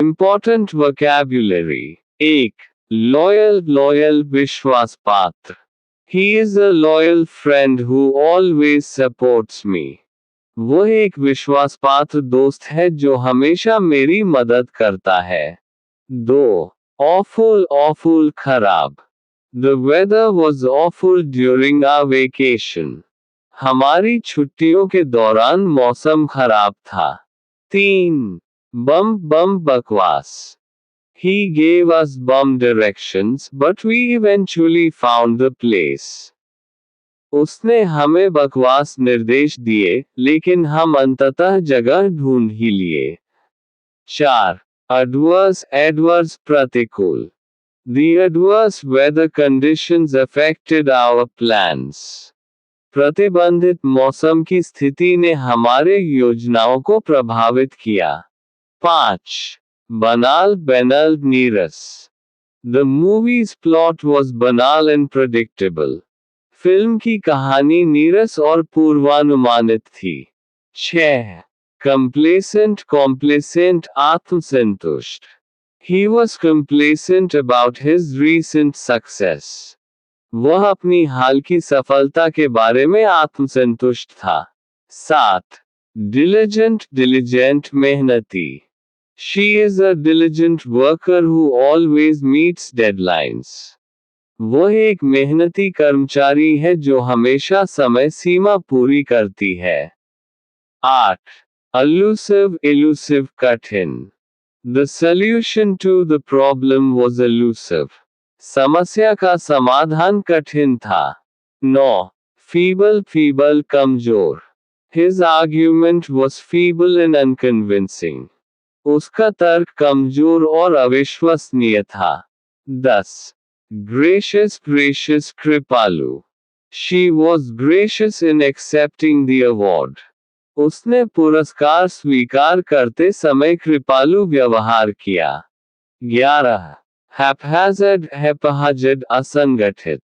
Important vocabulary. 1. Loyal विश्वास पात्र. He is a loyal friend who always supports me. वो एक विश्वासपात्र दोस्त है जो हमेशा मेरी मदद करता है. 2. Awful खराब. The weather was awful during our vacation. हमारी छुट्टियों के दौरान मौसम खराब था. 3. बम बकवास. He gave us bum directions, but we eventually found the place. उसने हमें बकवास निर्देश दिए, लेकिन हम अंततः जगह ढूंढ ही लिए. 4. Adverse प्रतिकूल. The adverse weather conditions affected our plans. प्रतिबंधित मौसम की स्थिति ने हमारे योजनाओं को प्रभावित किया. 5. banal नीरस. The movie's plot was banal and predictable. Film की कहानी नीरस और पूर्वानुमानित थी. 6. complacent आत्मसंतुष्ट. He was complacent about his recent success. वह अपनी हाल की सफलता के बारे में आत्मसंतुष्ट था. 7. diligent मेहनती. She is a diligent worker who always meets deadlines. वह एक मेहनती कर्मचारी है जो हमेशा समय सीमा पूरी करती है. 8. elusive कठिन. The solution to the problem was elusive. समस्या का समाधान कठिन था. 9. feeble कमजोर. His argument was feeble and unconvincing. उसका तर्क कमजोर और अविश्वसनीय था. 10. gracious कृपालु. She was gracious in accepting the award. उसने पुरस्कार स्वीकार करते समय कृपालु व्यवहार किया. 11. haphazard असंगठित.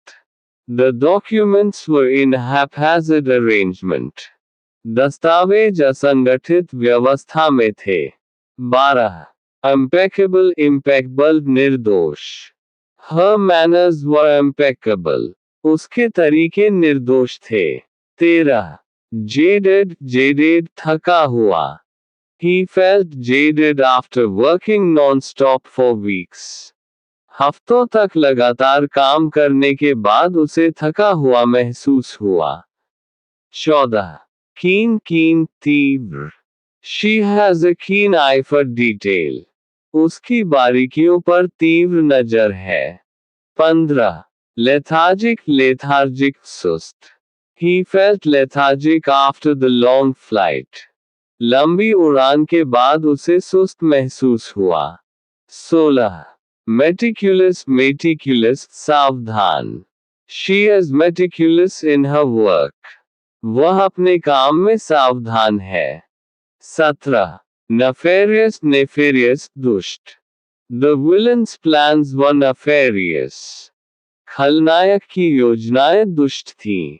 The documents were in haphazard arrangement. दस्तावेज असंगठित व्यवस्था में थे. 12. impeccable निर्दोष. Her manners were impeccable. उसके तरीके निर्दोष थे. 13. jaded थका हुआ. He felt jaded after working non-stop for weeks. हफ्तों तक लगातार काम करने के बाद उसे थका हुआ महसूस हुआ. 14. keen तीव्र. She has a keen eye for detail. उसकी बारीकियों पर तीव्र नजर है. 15. lethargic सुस्त. He felt lethargic after the long flight. लंबी उड़ान के बाद उसे सुस्त महसूस हुआ. 16. meticulous सावधान. She is meticulous in her work. वह अपने काम में सावधान है. 17. nefarious दुष्ट. The villain's plans were nefarious. खलनायक की योजनाएं दुष्ट थीं.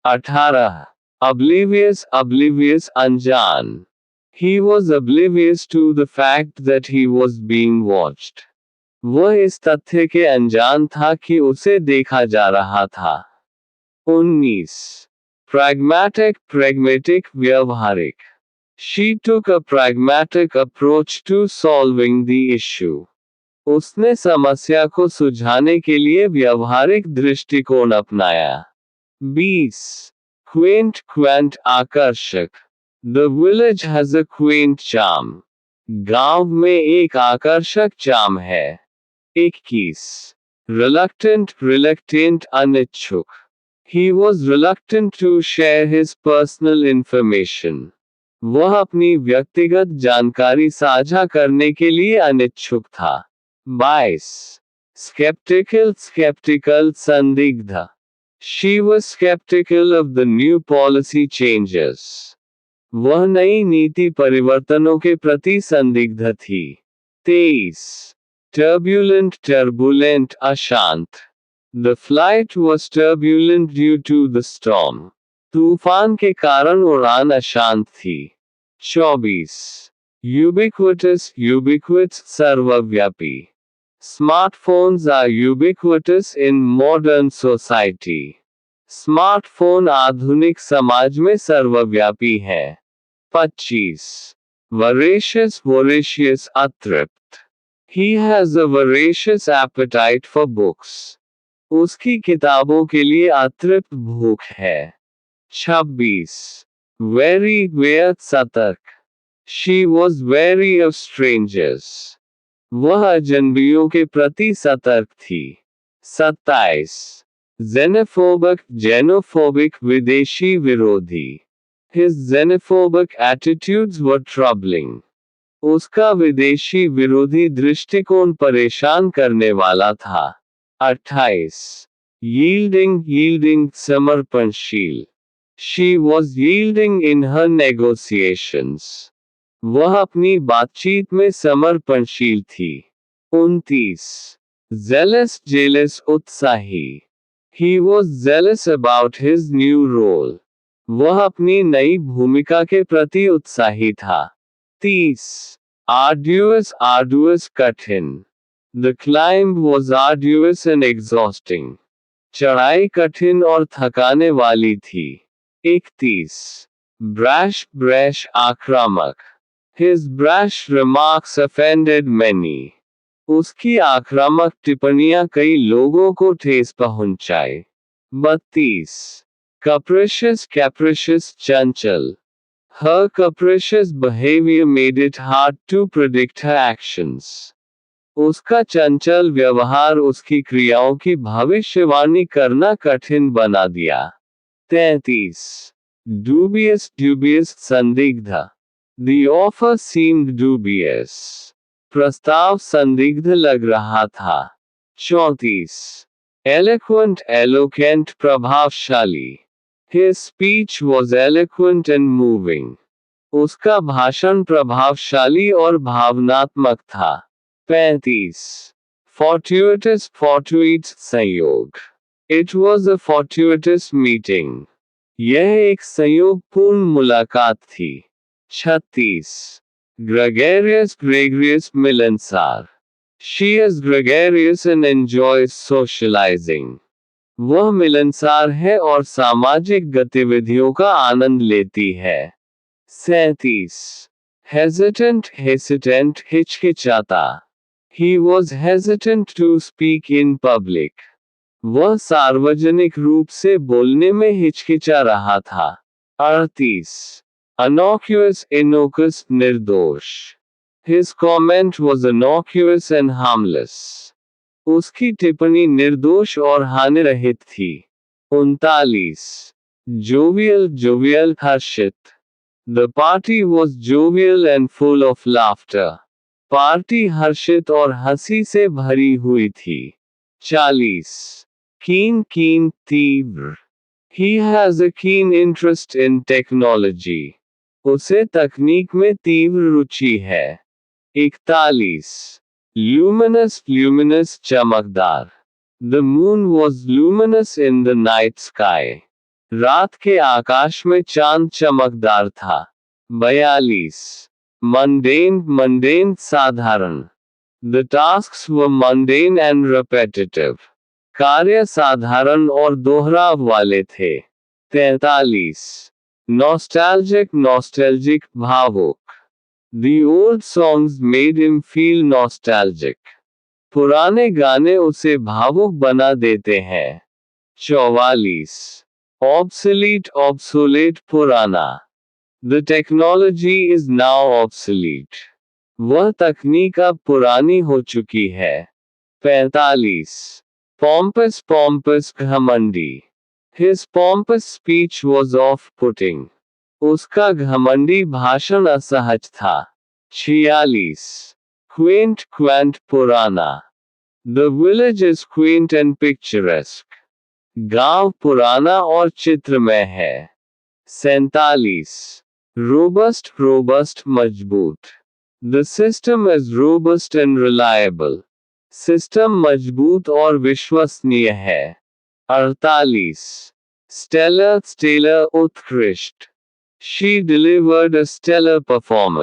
18. oblivious अनजान. He was oblivious to the fact that he was being watched. वह इस तथ्य के अनजान था कि उसे देखा जा रहा था. 19. pragmatic व्यवहारिक. She took a pragmatic approach to solving the issue. उसने समस्या को सुलझाने के लिए व्यवहारिक दृष्टिकोण अपनाया. 20. quaint आकर्षक. The village has a quaint charm. गांव में एक आकर्षक चार्म है. 21. reluctant अनिच्छुक. He was reluctant to share his personal information. वह अपनी व्यक्तिगत जानकारी साझा करने के लिए अनिच्छुक था. 22. skeptical संदिग्ध. She was skeptical of the new policy changes. वह नई नीति परिवर्तनों के प्रति संदिग्ध थी. 23. turbulent अशांत. The flight was turbulent due to the storm. तूफान के कारण उड़ान अशांत थी. 24. Ubiquitous, ubiquitous, सर्वव्यापी. Smartphones are ubiquitous in modern society. Smartphone आधुनिक समाज में सर्वव्यापी हैं. 25. Voracious, voracious, Atript. He has a voracious appetite for books. उसकी किताबों के लिए अतृप्त भूख है. 26. Very, बेहद सतर्क. She was wary of strangers. वह अजनबियों के प्रति सतर्क थी. 27. Xenophobic, xenophobic, विदेशी विरोधी. His xenophobic attitudes were troubling. उसका विदेशी विरोधी दृष्टिकोण परेशान करने वाला था. 28. Yielding, yielding, समर्पणशील. She was yielding in her negotiations. वह अपनी बातचीत में समर्पणशील थी. 29. Zealous, jealous, उत्साही. He was zealous about his new role. वह अपनी नई भूमिका के प्रति उत्साही था. 30. Arduous, arduous, कठिन. The climb was arduous and exhausting. चढ़ाई कठिन और थकाने वाली थी. 31. Brash, brash, आक्रामक. His brash remarks offended many. उसकी आक्रामक टिप्पणियां कई लोगों को ठेस पहुंचाई. 32. Capricious, capricious, Chanchal. Her capricious behavior made it hard to predict her actions. उसका चंचल व्यवहार उसकी क्रियाओं की भविष्यवाणी करना कठिन बना दिया. 33. Dubious, dubious, संदिग्ध. The offer seemed dubious. प्रस्ताव संदिग्ध लग रहा था. 34. Eloquent, eloquent, प्रभावशाली. His speech was eloquent and moving. उसका भाषण प्रभावशाली और भावनात्मक था. 35. Fortuitous, fortuitous, संयोग. It was a fortuitous meeting. यह एक संयोगपूर्ण मुलाकात थी. 36. Gregarious, gregarious, मिलनसार. She is gregarious and enjoys socializing. वह मिलनसार है और सामाजिक गतिविधियों का आनंद लेती है. 37. Hesitant, hesitant, हिचकिचाता. He was hesitant to speak in public. वह सार्वजनिक रूप से बोलने में हिचकिचा रहा था. 38. Innocuous, innocuous, निर्दोष. His comment was innocuous and harmless. उसकी टिप्पणी निर्दोष और हानिरहित थी. 39. Jovial, jovial, हर्षित. The party was jovial and full of laughter. Party हर्षित और हंसी से भरी हुई थी. 40. Keen, keen, तीव्र. He has a keen interest in technology. उसे तकनीक में तीव्र रुचि है. 41. Luminous, luminous, चमकदार. The moon was luminous in the night sky. रात के आकाश में चांद चमकदार था. 42. Mundane, mundane, साधारण. The tasks were mundane and repetitive. कार्य साधारण और दोहराव वाले थे. 43. Nostalgic, nostalgic, भावुक. The old songs made him feel nostalgic. पुराने गाने उसे भावुक बना देते हैं. 44. Obsolete, obsolete, पुराना. The technology is now obsolete. वह तकनीक अब पुरानी हो चुकी है. 45. Pompous, pompous, घमंडी. His pompous speech was off-putting. उसका घमंडी भाषण असहज था. 46. Quaint, quaint, पुराना. The village is quaint and picturesque. गांव पुराना और चित्रमय है. 47. Robust, robust, मजबूत. The system is robust and reliable. System मजबूत और विश्वसनीय है. 48. Stellar, stellar, उत्कृष्ट. She delivered a stellar performance.